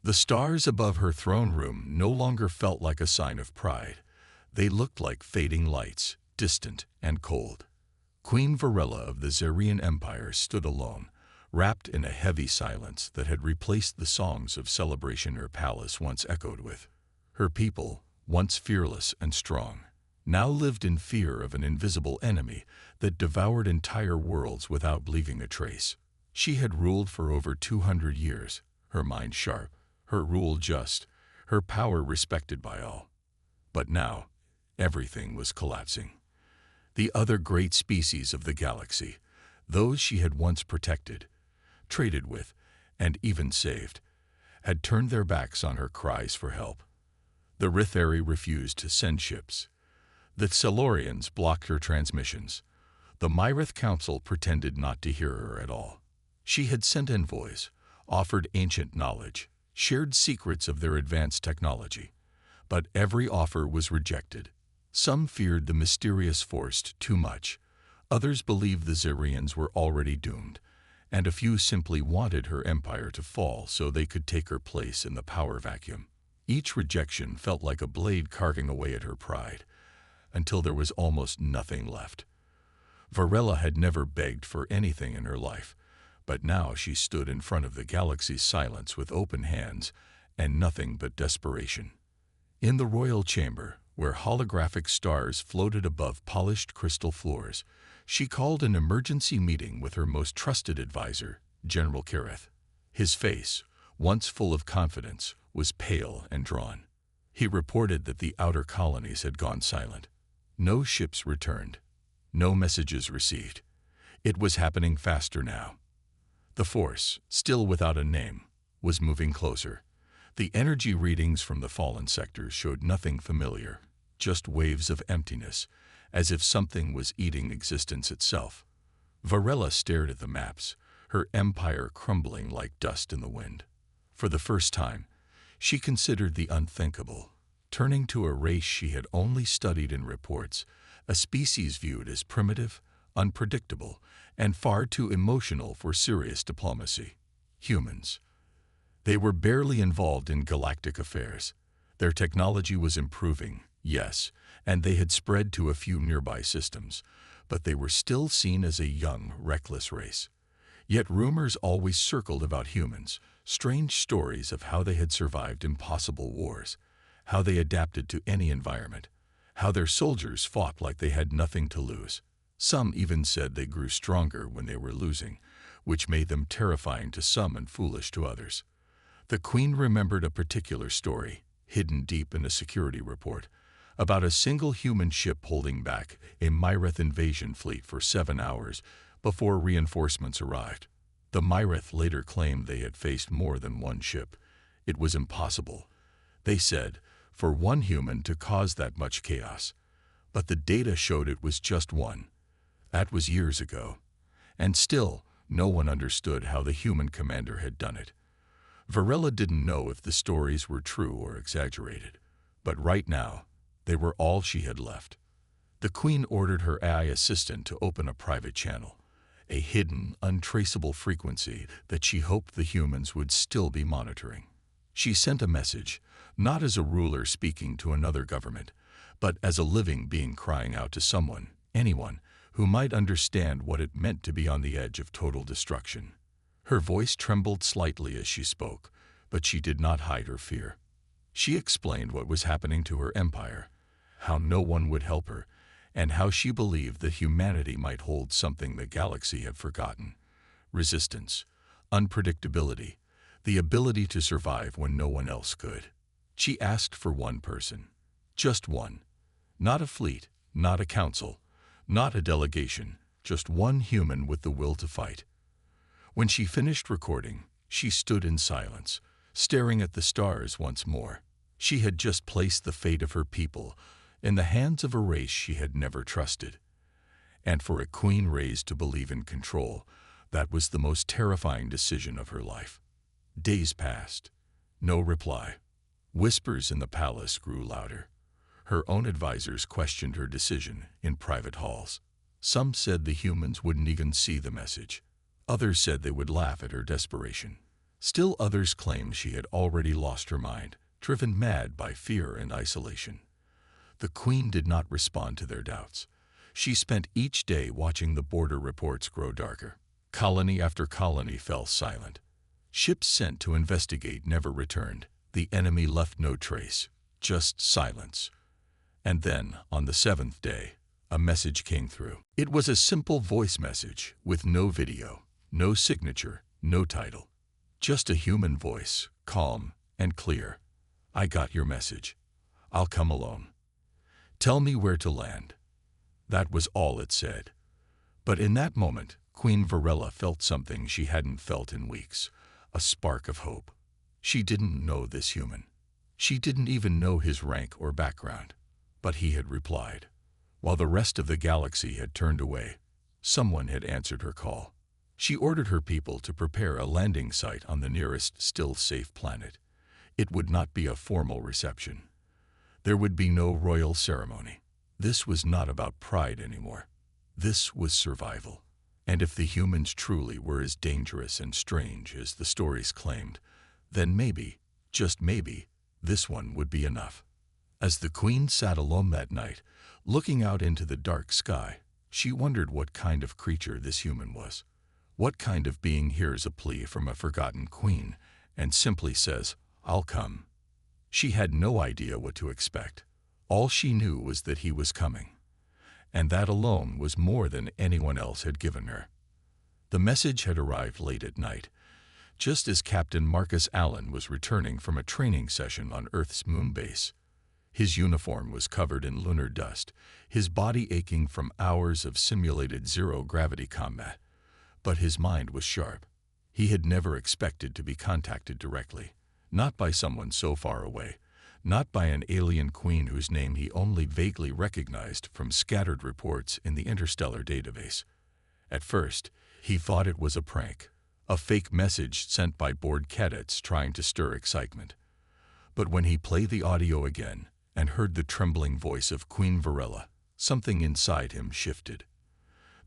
The stars above her throne room no longer felt like a sign of pride. They looked like fading lights, distant and cold. Queen Varela of the Zarian Empire stood alone, wrapped in a heavy silence that had replaced the songs of celebration her palace once echoed with. Her people, once fearless and strong, now lived in fear of an invisible enemy that devoured entire worlds without leaving a trace. She had ruled for over 200 years, her mind sharp, her rule just, her power respected by all. But now, everything was collapsing. The other great species of the galaxy, those she had once protected, traded with, and even saved, had turned their backs on her cries for help. The Rithari refused to send ships. The Silurians blocked her transmissions. The Myrith Council pretended not to hear her at all. She had sent envoys, offered ancient knowledge, shared secrets of their advanced technology, but every offer was rejected. Some feared the mysterious force too much, others believed the Zarians were already doomed, and a few simply wanted her empire to fall so they could take her place in the power vacuum. Each rejection felt like a blade carving away at her pride, until there was almost nothing left. Varela had never begged for anything in her life, but now she stood in front of the galaxy's silence with open hands and nothing but desperation. In the royal chamber, where holographic stars floated above polished crystal floors, she called an emergency meeting with her most trusted advisor, General Kareth. His face, once full of confidence, was pale and drawn. He reported that the outer colonies had gone silent. No ships returned. No messages received. It was happening faster now. The force, still without a name, was moving closer. The energy readings from the fallen sectors showed nothing familiar, just waves of emptiness, as if something was eating existence itself. Varela stared at the maps, her empire crumbling like dust in the wind. For the first time, she considered the unthinkable, turning to a race she had only studied in reports, a species viewed as primitive, unpredictable, and far too emotional for serious diplomacy. Humans. They were barely involved in galactic affairs. Their technology was improving, yes, and they had spread to a few nearby systems, but they were still seen as a young, reckless race. Yet rumors always circled about humans, strange stories of how they had survived impossible wars, how they adapted to any environment, how their soldiers fought like they had nothing to lose. Some even said they grew stronger when they were losing, which made them terrifying to some and foolish to others. The Queen remembered a particular story, hidden deep in a security report, about a single human ship holding back a Myrith invasion fleet for 7 hours before reinforcements arrived. The Myrith later claimed they had faced more than one ship. It was impossible, they said, for one human to cause that much chaos. But the data showed it was just one. That was years ago. And still, no one understood how the human commander had done it. Varela didn't know if the stories were true or exaggerated. But right now, they were all she had left. The Queen ordered her AI assistant to open a private channel, a hidden, untraceable frequency that she hoped the humans would still be monitoring. She sent a message, not as a ruler speaking to another government, but as a living being crying out to someone, anyone, who might understand what it meant to be on the edge of total destruction. Her voice trembled slightly as she spoke, but she did not hide her fear. She explained what was happening to her empire, how no one would help her, and how she believed that humanity might hold something the galaxy had forgotten: resistance, unpredictability, the ability to survive when no one else could. She asked for one person, just one, not a fleet, not a council, not a delegation, just one human with the will to fight. When she finished recording, she stood in silence, staring at the stars once more. She had just placed the fate of her people in the hands of a race she had never trusted. And for a queen raised to believe in control, that was the most terrifying decision of her life. Days passed. No reply. Whispers in the palace grew louder. Her own advisors questioned her decision in private halls. Some said the humans wouldn't even see the message. Others said they would laugh at her desperation. Still others claimed she had already lost her mind, driven mad by fear and isolation. The Queen did not respond to their doubts. She spent each day watching the border reports grow darker. Colony after colony fell silent. Ships sent to investigate never returned. The enemy left no trace, just silence. And then, on the seventh day, a message came through. It was a simple voice message with no video, no signature, no title. Just a human voice, calm and clear. I got your message. I'll come alone. Tell me where to land. That was all it said. But in that moment, Queen Varela felt something she hadn't felt in weeks, a spark of hope. She didn't know this human. She didn't even know his rank or background. But he had replied. While the rest of the galaxy had turned away, someone had answered her call. She ordered her people to prepare a landing site on the nearest still safe planet. It would not be a formal reception. There would be no royal ceremony. This was not about pride anymore. This was survival. And if the humans truly were as dangerous and strange as the stories claimed, then maybe, just maybe, this one would be enough. As the Queen sat alone that night, looking out into the dark sky, she wondered what kind of creature this human was. What kind of being hears a plea from a forgotten queen and simply says, "I'll come"? She had no idea what to expect. All she knew was that he was coming. And that alone was more than anyone else had given her. The message had arrived late at night, just as Captain Marcus Allen was returning from a training session on Earth's moon base. His uniform was covered in lunar dust, his body aching from hours of simulated zero-gravity combat. But his mind was sharp. He had never expected to be contacted directly, not by someone so far away, not by an alien queen whose name he only vaguely recognized from scattered reports in the interstellar database. At first, he thought it was a prank, a fake message sent by bored cadets trying to stir excitement. But when he played the audio again and heard the trembling voice of Queen Varela, something inside him shifted.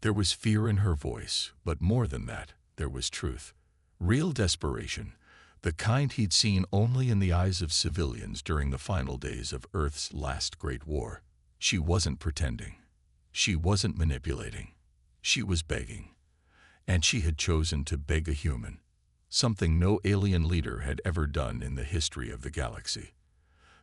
There was fear in her voice, but more than that, there was truth. Real desperation, the kind he'd seen only in the eyes of civilians during the final days of Earth's last great war. She wasn't pretending. She wasn't manipulating. She was begging. And she had chosen to beg a human, something no alien leader had ever done in the history of the galaxy.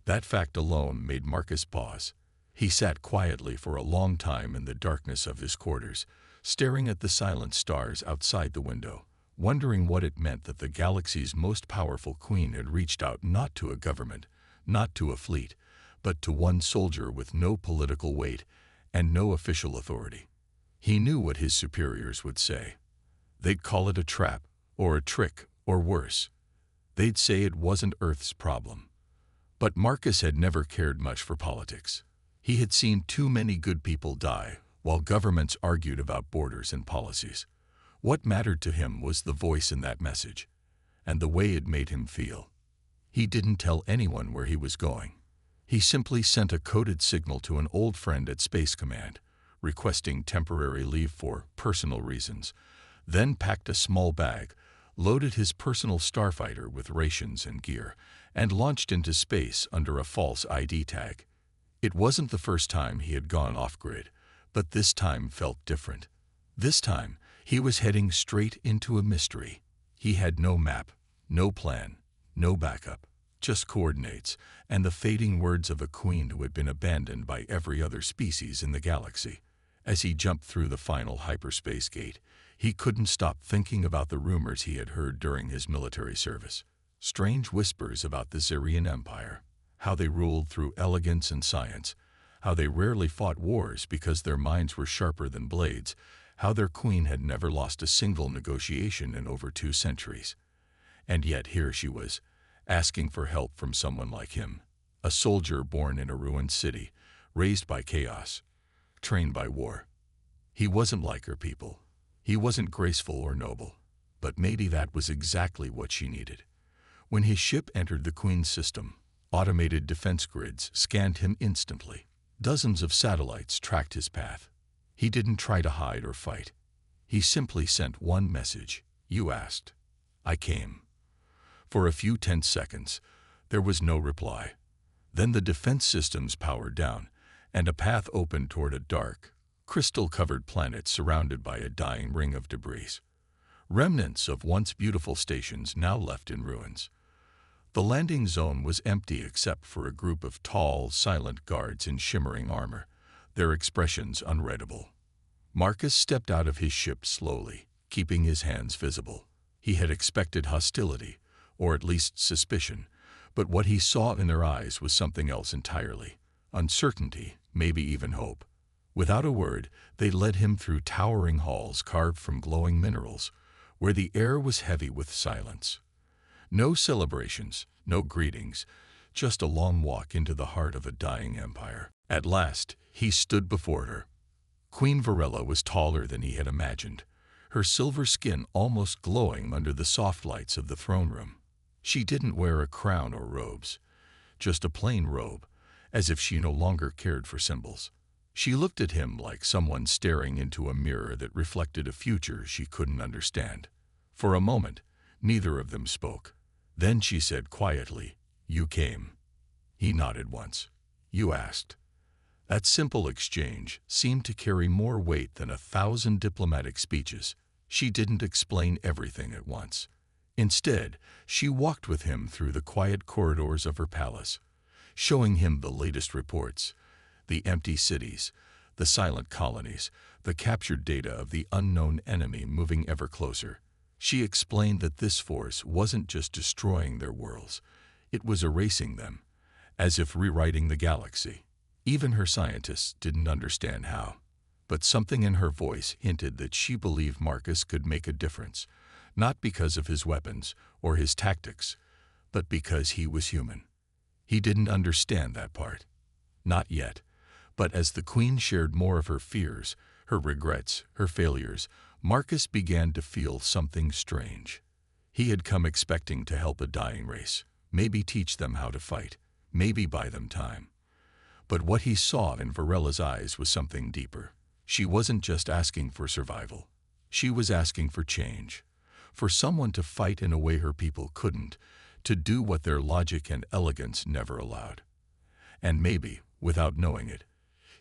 That fact alone made Marcus pause. He sat quietly for a long time in the darkness of his quarters, staring at the silent stars outside the window, wondering what it meant that the galaxy's most powerful queen had reached out not to a government, not to a fleet, but to one soldier with no political weight and no official authority. He knew what his superiors would say. They'd call it a trap, or a trick, or worse. They'd say it wasn't Earth's problem. But Marcus had never cared much for politics. He had seen too many good people die while governments argued about borders and policies. What mattered to him was the voice in that message, and the way it made him feel. He didn't tell anyone where he was going. He simply sent a coded signal to an old friend at Space Command, requesting temporary leave for personal reasons, then packed a small bag, loaded his personal starfighter with rations and gear, and launched into space under a false ID tag. It wasn't the first time he had gone off-grid, but this time felt different. This time, he was heading straight into a mystery. He had no map, no plan, no backup, just coordinates and the fading words of a queen who had been abandoned by every other species in the galaxy. As he jumped through the final hyperspace gate, he couldn't stop thinking about the rumors he had heard during his military service. Strange whispers about the Zerian Empire, how they ruled through elegance and science, how they rarely fought wars because their minds were sharper than blades, how their queen had never lost a single negotiation in over 2 centuries. And yet here she was, asking for help from someone like him, a soldier born in a ruined city, raised by chaos, trained by war. He wasn't like her people. He wasn't graceful or noble, but maybe that was exactly what she needed. When his ship entered the Queen's system, automated defense grids scanned him instantly. Dozens of satellites tracked his path. He didn't try to hide or fight. He simply sent one message. You asked. I came. For a few tense seconds, there was no reply. Then the defense systems powered down, and a path opened toward a dark, crystal-covered planet surrounded by a dying ring of debris. Remnants of once beautiful stations now left in ruins. The landing zone was empty except for a group of tall, silent guards in shimmering armor, their expressions unreadable. Marcus stepped out of his ship slowly, keeping his hands visible. He had expected hostility, or at least suspicion, but what he saw in their eyes was something else entirely. Uncertainty, maybe even hope. Without a word, they led him through towering halls carved from glowing minerals, where the air was heavy with silence. No celebrations, no greetings, just a long walk into the heart of a dying empire. At last, he stood before her. Queen Varela was taller than he had imagined, her silver skin almost glowing under the soft lights of the throne room. She didn't wear a crown or robes, just a plain robe, as if she no longer cared for symbols. She looked at him like someone staring into a mirror that reflected a future she couldn't understand. For a moment, neither of them spoke. Then she said quietly, "You came." He nodded once. "You asked." That simple exchange seemed to carry more weight than 1,000 diplomatic speeches. She didn't explain everything at once. Instead, she walked with him through the quiet corridors of her palace, showing him the latest reports, the empty cities, the silent colonies, the captured data of the unknown enemy moving ever closer. She explained that this force wasn't just destroying their worlds, it was erasing them, as if rewriting the galaxy. Even her scientists didn't understand how. But something in her voice hinted that she believed Marcus could make a difference, not because of his weapons or his tactics, but because he was human. He didn't understand that part. Not yet. But as the Queen shared more of her fears, her regrets, her failures, Marcus began to feel something strange. He had come expecting to help a dying race, maybe teach them how to fight, maybe buy them time. But what he saw in Varela's eyes was something deeper. She wasn't just asking for survival. She was asking for change, for someone to fight in a way her people couldn't, to do what their logic and elegance never allowed. And maybe, without knowing it,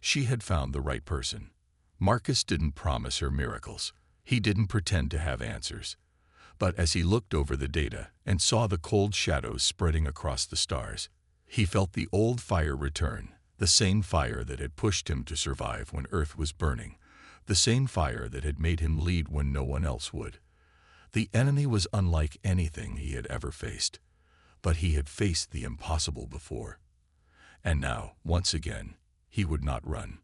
she had found the right person. Marcus didn't promise her miracles. He didn't pretend to have answers. But as he looked over the data and saw the cold shadows spreading across the stars, he felt the old fire return, the same fire that had pushed him to survive when Earth was burning, the same fire that had made him lead when no one else would. The enemy was unlike anything he had ever faced, but he had faced the impossible before. And now, once again, he would not run.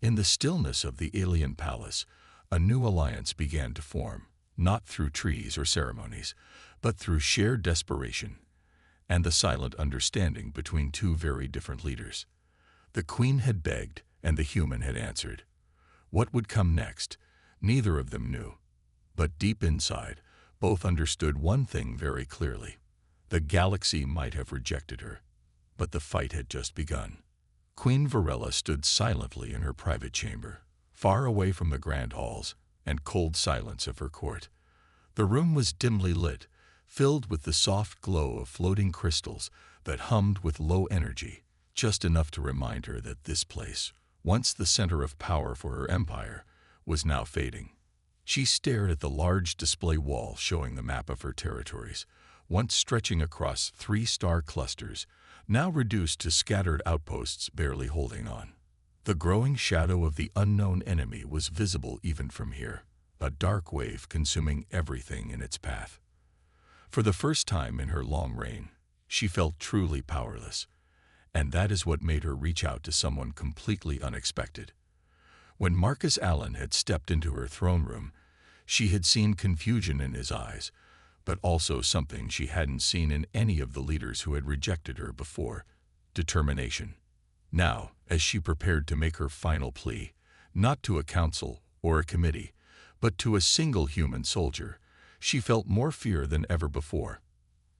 In the stillness of the alien palace, a new alliance began to form, not through trees or ceremonies, but through shared desperation and the silent understanding between two very different leaders. The Queen had begged, and the human had answered. What would come next? Neither of them knew. But deep inside, both understood one thing very clearly. The galaxy might have rejected her, but the fight had just begun. Queen Varela stood silently in her private chamber, far away from the grand halls and cold silence of her court. The room was dimly lit, filled with the soft glow of floating crystals that hummed with low energy, just enough to remind her that this place, once the center of power for her empire, was now fading. She stared at the large display wall showing the map of her territories, once stretching across 3-star clusters, now reduced to scattered outposts barely holding on. The growing shadow of the unknown enemy was visible even from here, a dark wave consuming everything in its path. For the first time in her long reign, she felt truly powerless, and that is what made her reach out to someone completely unexpected. When Marcus Allen had stepped into her throne room, she had seen confusion in his eyes, but also something she hadn't seen in any of the leaders who had rejected her before: determination. Now, as she prepared to make her final plea, not to a council or a committee, but to a single human soldier, she felt more fear than ever before.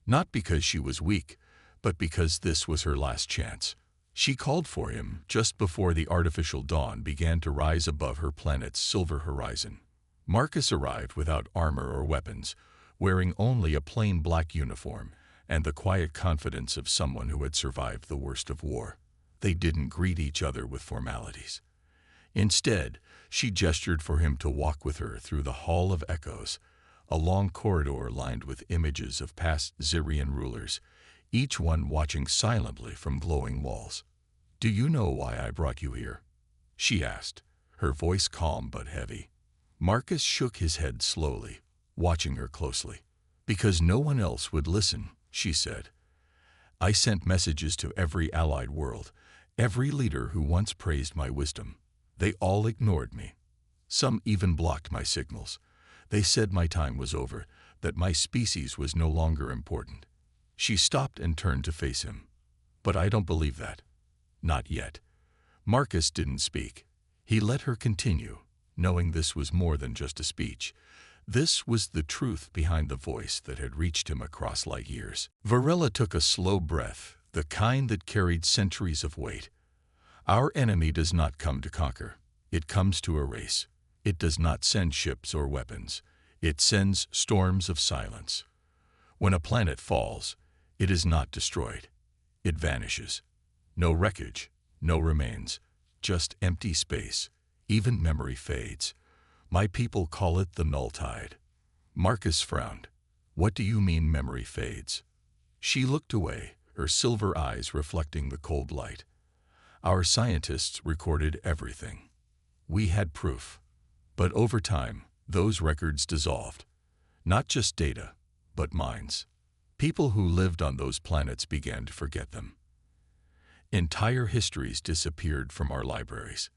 Not because she was weak, but because this was her last chance. She called for him just before the artificial dawn began to rise above her planet's silver horizon. Marcus arrived without armor or weapons, wearing only a plain black uniform, and the quiet confidence of someone who had survived the worst of war. They didn't greet each other with formalities. Instead, she gestured for him to walk with her through the Hall of Echoes, a long corridor lined with images of past Zirian rulers, each one watching silently from glowing walls. "Do you know why I brought you here?" she asked, her voice calm but heavy. Marcus shook his head slowly, watching her closely. "Because no one else would listen," she said. "I sent messages to every allied world, every leader who once praised my wisdom. They all ignored me. Some even blocked my signals. They said my time was over, that my species was no longer important." She stopped and turned to face him. "But I don't believe that. Not yet." Marcus didn't speak. He let her continue, knowing this was more than just a speech. This was the truth behind the voice that had reached him across light years. Varela took a slow breath, the kind that carried centuries of weight. "Our enemy does not come to conquer. It comes to erase. It does not send ships or weapons. It sends storms of silence. When a planet falls, it is not destroyed. It vanishes. No wreckage, no remains, just empty space. Even memory fades. My people call it the null tide." Marcus frowned. "What do you mean memory fades?" She looked away, her silver eyes reflecting the cold light. "Our scientists recorded everything. We had proof. But over time, those records dissolved. Not just data, but minds. People who lived on those planets began to forget them. Entire histories disappeared from our libraries.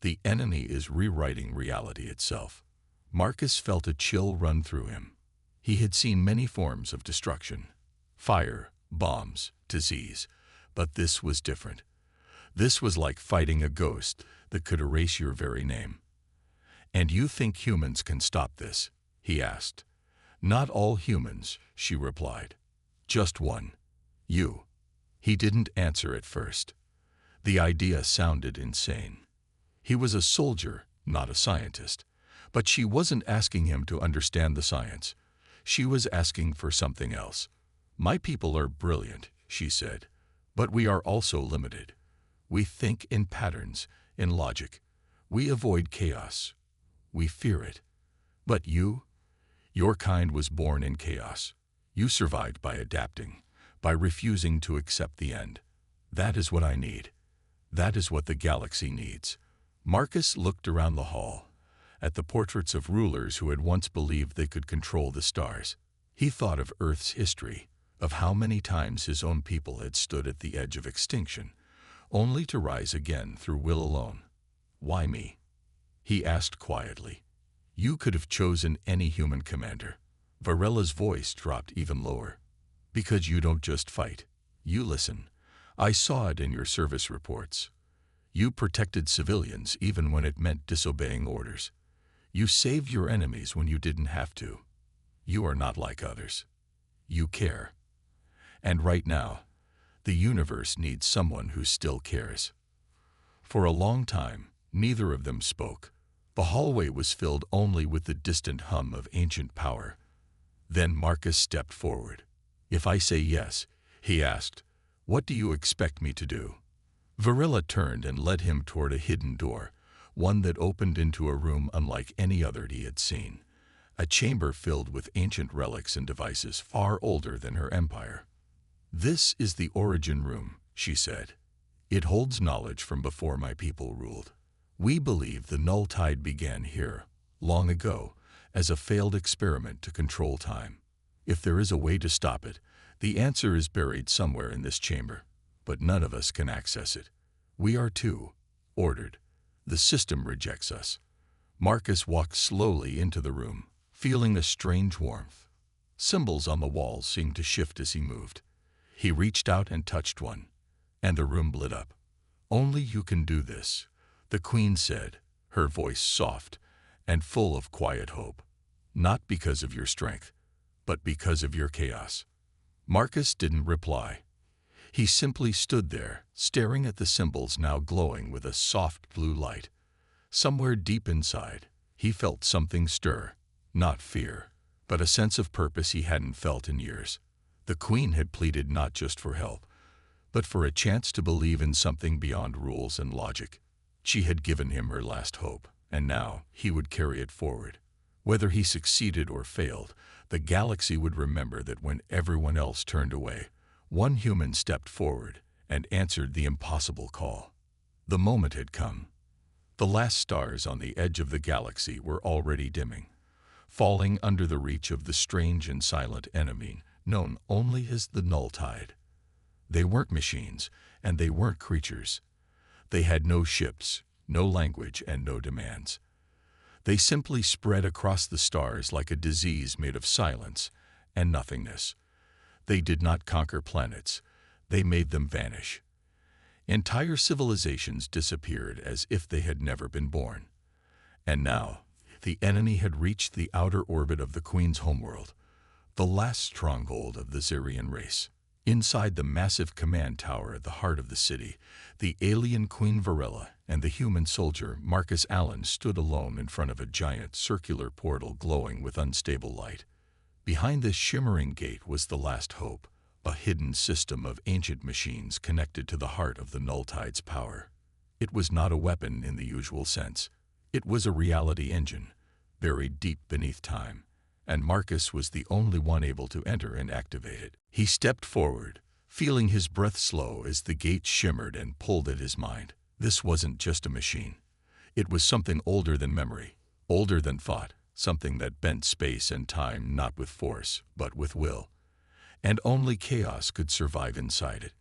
The enemy is rewriting reality itself." Marcus felt a chill run through him. He had seen many forms of destruction. Fire, bombs, disease. But this was different. This was like fighting a ghost that could erase your very name. "And you think humans can stop this?" he asked. "Not all humans," she replied. "Just one. You." He didn't answer at first. The idea sounded insane. He was a soldier, not a scientist. But she wasn't asking him to understand the science. She was asking for something else. "My people are brilliant," she said, "but we are also limited. We think in patterns, in logic. We avoid chaos. We fear it. But your kind was born in chaos. You survived by adapting, by refusing to accept the end. That is what I need. That is what the galaxy needs." Marcus looked around the hall, at the portraits of rulers who had once believed they could control the stars. He thought of Earth's history, of how many times his own people had stood at the edge of extinction, only to rise again through will alone. "Why me?" he asked quietly. "You could have chosen any human commander." Varela's voice dropped even lower. "Because you don't just fight. You listen. I saw it in your service reports. You protected civilians even when it meant disobeying orders. You saved your enemies when you didn't have to. You are not like others. You care. And right now, the universe needs someone who still cares." For a long time, neither of them spoke. The hallway was filled only with the distant hum of ancient power. Then Marcus stepped forward. "If I say yes," he asked, "what do you expect me to do?" Varela turned and led him toward a hidden door, one that opened into a room unlike any other he had seen, a chamber filled with ancient relics and devices far older than her empire. "This is the origin room," she said. "It holds knowledge from before my people ruled. We believe the null tide began here, long ago, as a failed experiment to control time. If there is a way to stop it, the answer is buried somewhere in this chamber. But none of us can access it. We are too ordered. The system rejects us." Marcus walked slowly into the room, feeling a strange warmth. Symbols on the walls seemed to shift as he moved. He reached out and touched one, and the room lit up. "Only you can do this," the Queen said, her voice soft and full of quiet hope. "Not because of your strength, but because of your chaos." Marcus didn't reply. He simply stood there, staring at the symbols now glowing with a soft blue light. Somewhere deep inside, he felt something stir, not fear, but a sense of purpose he hadn't felt in years. The Queen had pleaded not just for help, but for a chance to believe in something beyond rules and logic. She had given him her last hope, and now he would carry it forward. Whether he succeeded or failed, the galaxy would remember that when everyone else turned away, one human stepped forward and answered the impossible call. The moment had come. The last stars on the edge of the galaxy were already dimming, falling under the reach of the strange and silent enemy known only as the Null Tide. They weren't machines, and they weren't creatures. They had no ships, no language, and no demands. They simply spread across the stars like a disease made of silence and nothingness. They did not conquer planets. They made them vanish. Entire civilizations disappeared as if they had never been born. And now, the enemy had reached the outer orbit of the Queen's homeworld, the last stronghold of the Zerian race. Inside the massive command tower at the heart of the city, the alien Queen Varela and the human soldier Marcus Allen stood alone in front of a giant circular portal glowing with unstable light. Behind this shimmering gate was the last hope, a hidden system of ancient machines connected to the heart of the Null Tide's power. It was not a weapon in the usual sense. It was a reality engine, buried deep beneath time, and Marcus was the only one able to enter and activate it. He stepped forward, feeling his breath slow as the gate shimmered and pulled at his mind. This wasn't just a machine. It was something older than memory, older than thought, something that bent space and time not with force, but with will. And only chaos could survive inside it.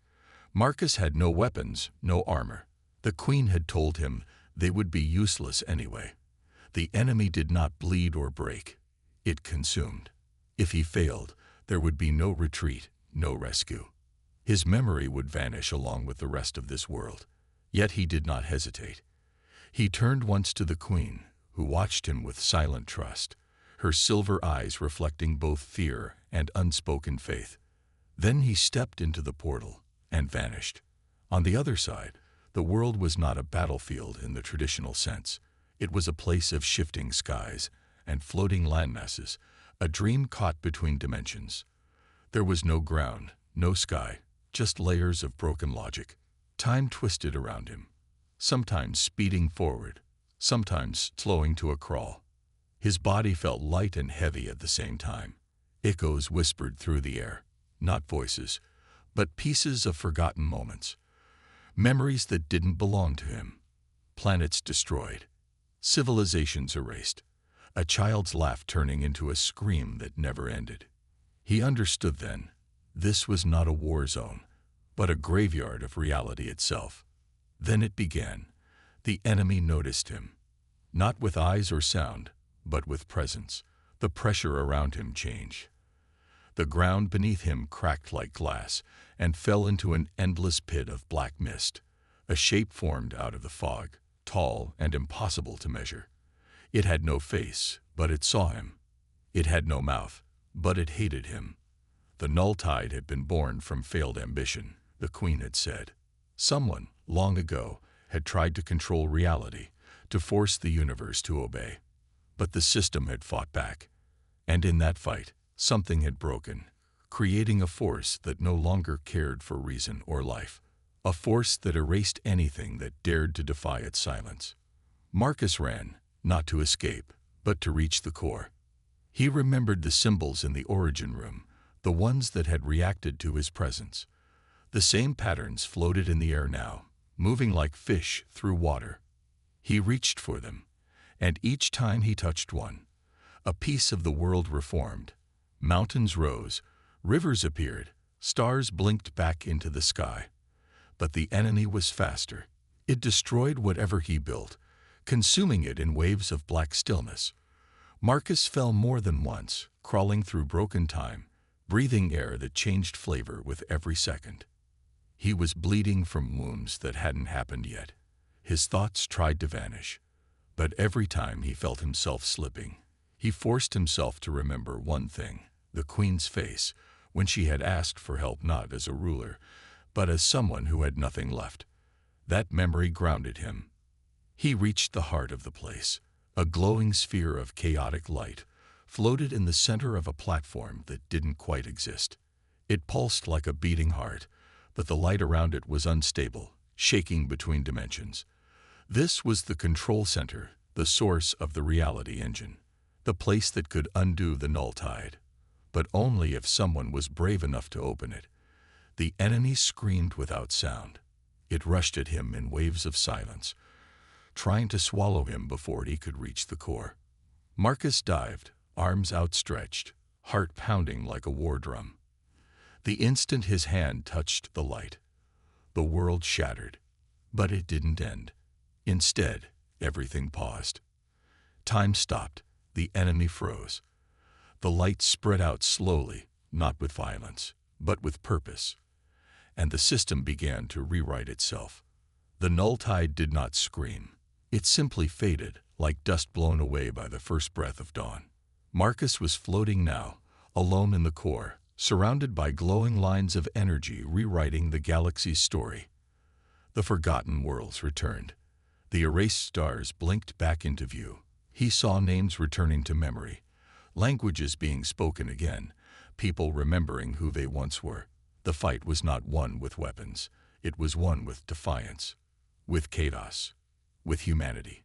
Marcus had no weapons, no armor. The Queen had told him they would be useless anyway. The enemy did not bleed or break. It consumed. If he failed, there would be no retreat, no rescue. His memory would vanish along with the rest of this world. Yet he did not hesitate. He turned once to the Queen, who watched him with silent trust, her silver eyes reflecting both fear and unspoken faith. Then he stepped into the portal and vanished. On the other side, the world was not a battlefield in the traditional sense. It was a place of shifting skies and floating landmasses, a dream caught between dimensions. There was no ground, no sky, just layers of broken logic. Time twisted around him, sometimes speeding forward, sometimes slowing to a crawl. His body felt light and heavy at the same time. Echoes whispered through the air, not voices, but pieces of forgotten moments. Memories that didn't belong to him. Planets destroyed. Civilizations erased. A child's laugh turning into a scream that never ended. He understood then, this was not a war zone, but a graveyard of reality itself. Then it began. The enemy noticed him, not with eyes or sound, but with presence. The pressure around him changed. The ground beneath him cracked like glass and fell into an endless pit of black mist. A shape formed out of the fog, tall and impossible to measure. It had no face, but it saw him. It had no mouth, but it hated him. The Null Tide had been born from failed ambition, the Queen had said. Someone, long ago, had tried to control reality, to force the universe to obey. But the system had fought back. And in that fight, something had broken, creating a force that no longer cared for reason or life. A force that erased anything that dared to defy its silence. Marcus ran, not to escape, but to reach the core. He remembered the symbols in the origin room, the ones that had reacted to his presence. The same patterns floated in the air now, moving like fish through water. He reached for them, and each time he touched one, a piece of the world reformed. Mountains rose, rivers appeared, stars blinked back into the sky. But the enemy was faster. It destroyed whatever he built, consuming it in waves of black stillness. Marcus fell more than once, crawling through broken time, breathing air that changed flavor with every second. He was bleeding from wounds that hadn't happened yet. His thoughts tried to vanish, but every time he felt himself slipping, he forced himself to remember one thing, the Queen's face, when she had asked for help not as a ruler, but as someone who had nothing left. That memory grounded him. He reached the heart of the place. A glowing sphere of chaotic light floated in the center of a platform that didn't quite exist. It pulsed like a beating heart, but the light around it was unstable, shaking between dimensions. This was the control center, the source of the reality engine, the place that could undo the null tide. But only if someone was brave enough to open it. The enemy screamed without sound. It rushed at him in waves of silence, trying to swallow him before he could reach the core. Marcus dived, arms outstretched, heart pounding like a war drum. The instant his hand touched the light, the world shattered. But it didn't end. Instead, everything paused. Time stopped. The enemy froze. The light spread out slowly, not with violence, but with purpose. And the system began to rewrite itself. The null tide did not scream. It simply faded, like dust blown away by the first breath of dawn. Marcus was floating now, alone in the core, surrounded by glowing lines of energy rewriting the galaxy's story. The forgotten worlds returned. The erased stars blinked back into view. He saw names returning to memory, languages being spoken again, people remembering who they once were. The fight was not won with weapons. It was won with defiance, with chaos, with humanity.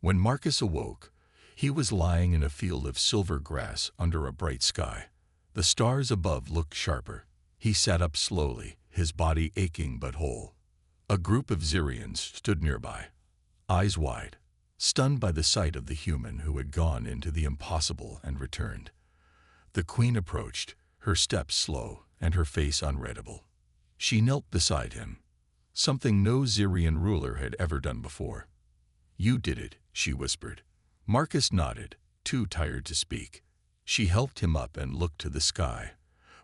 When Marcus awoke, he was lying in a field of silver grass under a bright sky. The stars above looked sharper. He sat up slowly, his body aching but whole. A group of Xyrians stood nearby, eyes wide, stunned by the sight of the human who had gone into the impossible and returned. The queen approached, her steps slow and her face unreadable. She knelt beside him, something no Xyrian ruler had ever done before. "You did it," she whispered. Marcus nodded, too tired to speak. She helped him up and looked to the sky,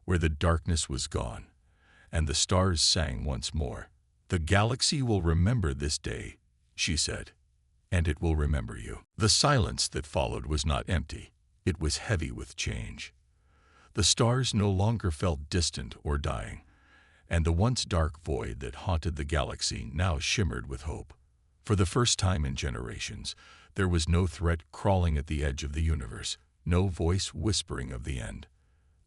where the darkness was gone, and the stars sang once more. "The galaxy will remember this day," she said, "and it will remember you." The silence that followed was not empty. It was heavy with change. The stars no longer felt distant or dying, and the once dark void that haunted the galaxy now shimmered with hope. For the first time in generations, there was no threat crawling at the edge of the universe, no voice whispering of the end.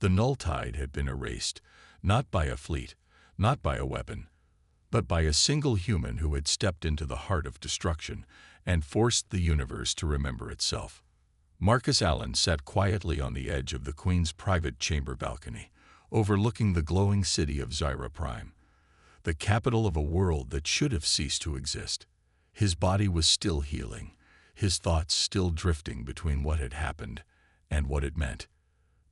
The null tide had been erased, not by a fleet, not by a weapon, but by a single human who had stepped into the heart of destruction and forced the universe to remember itself. Marcus Allen sat quietly on the edge of the Queen's private chamber balcony, overlooking the glowing city of Zyra Prime, the capital of a world that should have ceased to exist. His body was still healing, his thoughts still drifting between what had happened and what it meant.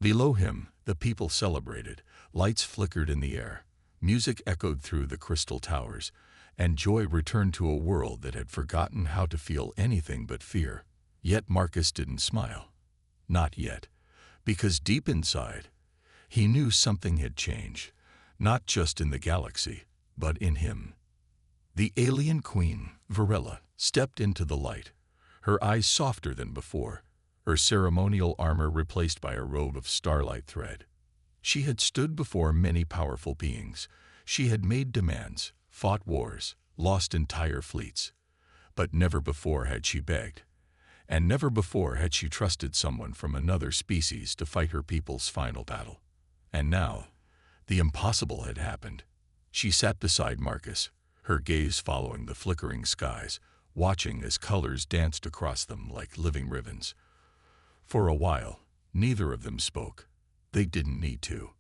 Below him, the people celebrated, lights flickered in the air, music echoed through the crystal towers, and joy returned to a world that had forgotten how to feel anything but fear. Yet Marcus didn't smile. Not yet, because deep inside, he knew something had changed, not just in the galaxy, but in him. The alien queen, Varela, stepped into the light, her eyes softer than before, her ceremonial armor replaced by a robe of starlight thread. She had stood before many powerful beings. She had made demands, fought wars, lost entire fleets. But never before had she begged. And never before had she trusted someone from another species to fight her people's final battle. And now, the impossible had happened. She sat beside Marcus, her gaze following the flickering skies, watching as colors danced across them like living ribbons. For a while, neither of them spoke. They didn't need to.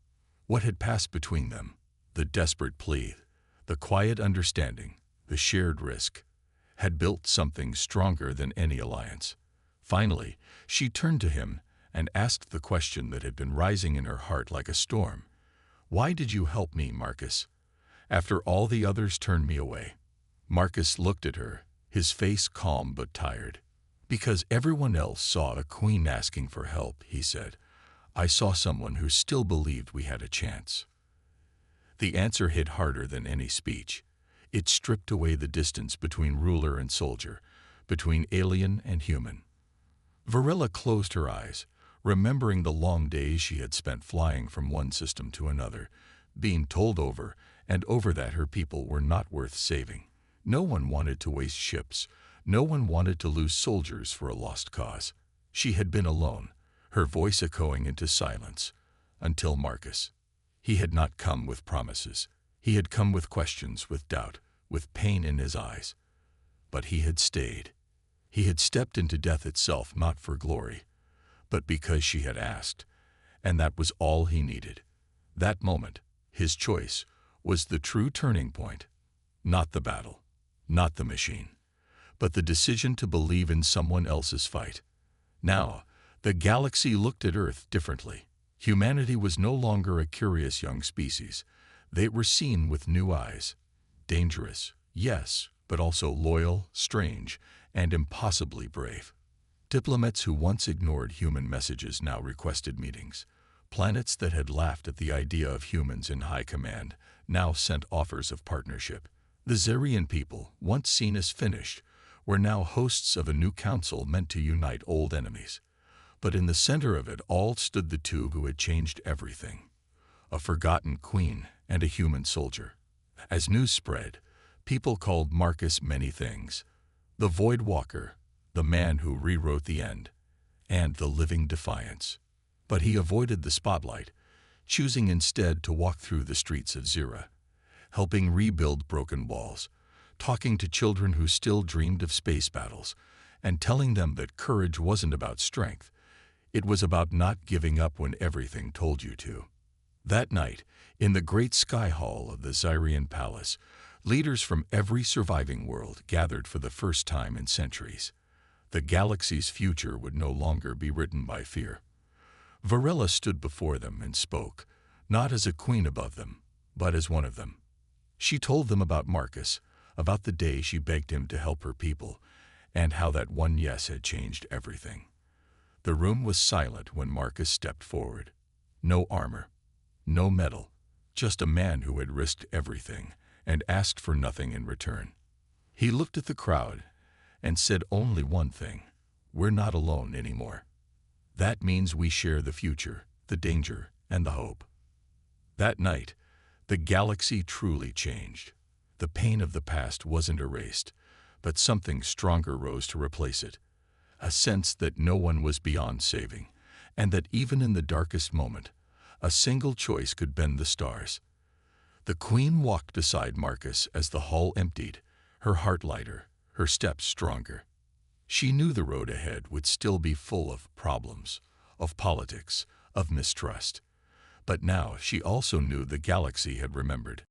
What had passed between them, the desperate plea, the quiet understanding, the shared risk, had built something stronger than any alliance. Finally, she turned to him and asked the question that had been rising in her heart like a storm. "Why did you help me, Marcus, after all the others turned me away?" Marcus looked at her, his face calm but tired. "Because everyone else saw a queen asking for help," he said. "I saw someone who still believed we had a chance." The answer hit harder than any speech. It stripped away the distance between ruler and soldier, between alien and human. Varela closed her eyes, remembering the long days she had spent flying from one system to another, being told over and over that her people were not worth saving. No one wanted to waste ships. No one wanted to lose soldiers for a lost cause. She had been alone, her voice echoing into silence, until Marcus. He had not come with promises. He had come with questions, with doubt, with pain in his eyes. But he had stayed. He had stepped into death itself, not for glory, but because she had asked. And that was all he needed. That moment, his choice, was the true turning point. Not the battle, not the machine, but the decision to believe in someone else's fight. Now, the galaxy looked at Earth differently. Humanity was no longer a curious young species. They were seen with new eyes. Dangerous, yes, but also loyal, strange, and impossibly brave. Diplomats who once ignored human messages now requested meetings. Planets that had laughed at the idea of humans in high command now sent offers of partnership. The Zerian people, once seen as finished, were now hosts of a new council meant to unite old enemies. But in the center of it all stood the two who had changed everything: a forgotten queen and a human soldier. As news spread, people called Marcus many things: the Void Walker, the man who rewrote the end, and the living defiance. But he avoided the spotlight, choosing instead to walk through the streets of Zera, helping rebuild broken walls, talking to children who still dreamed of space battles, and telling them that courage wasn't about strength. It was about not giving up when everything told you to. That night, in the great sky hall of the Zerian Palace, leaders from every surviving world gathered for the first time in centuries. The galaxy's future would no longer be written by fear. Varela stood before them and spoke, not as a queen above them, but as one of them. She told them about Marcus, about the day she begged him to help her people, and how that one yes had changed everything. The room was silent when Marcus stepped forward. No armor, no medal, just a man who had risked everything and asked for nothing in return. He looked at the crowd and said only one thing: "We're not alone anymore. That means we share the future, the danger, and the hope." That night, the galaxy truly changed. The pain of the past wasn't erased, but something stronger rose to replace it. A sense that no one was beyond saving, and that even in the darkest moment, a single choice could bend the stars. The Queen walked beside Marcus as the hall emptied, her heart lighter, her steps stronger. She knew the road ahead would still be full of problems, of politics, of mistrust. But now she also knew the galaxy had remembered.